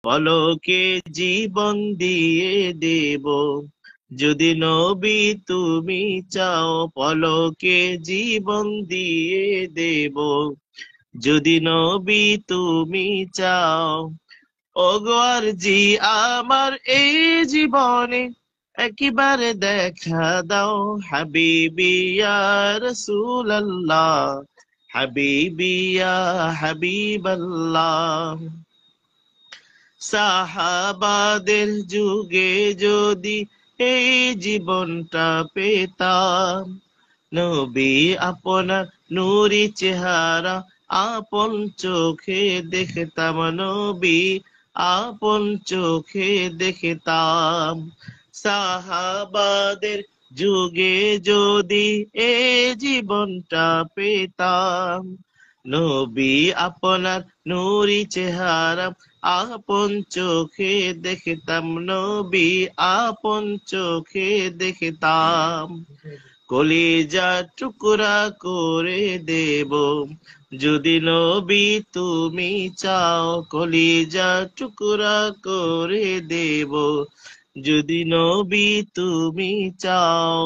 পলকে জীবন দিয়ে দেব যদি নবী তুমি চাও, পলকে জীবন দিয়ে দেব যদি নবী তুমি চাও। ওগো আরজি আমার এই জীবনে একেবারে দেখা দাও, হাবিবি ইয়া রাসূলুল্লাহ, হাবিবি ইয়া হাবিবাল্লাহ। সাহাবাদের যুগে যদি এই জীবনটা পেতাম, নবী আপনার নূরি চেহারা আপন চোখে দেখতাম, নবী আপন চোখে দেখতাম। সাহাবাদের যুগে যদি এ জীবনটা পেতাম, নবী আপনার নূরি চেহারা আপন চোখে দেখতাম, নবী আপন চোখে দেখতাম। কলিজা টুকরা করে দেব যদি নবী তুমি চাও, কলিজা টুকরা করে দেব যদি নবী তুমি চাও।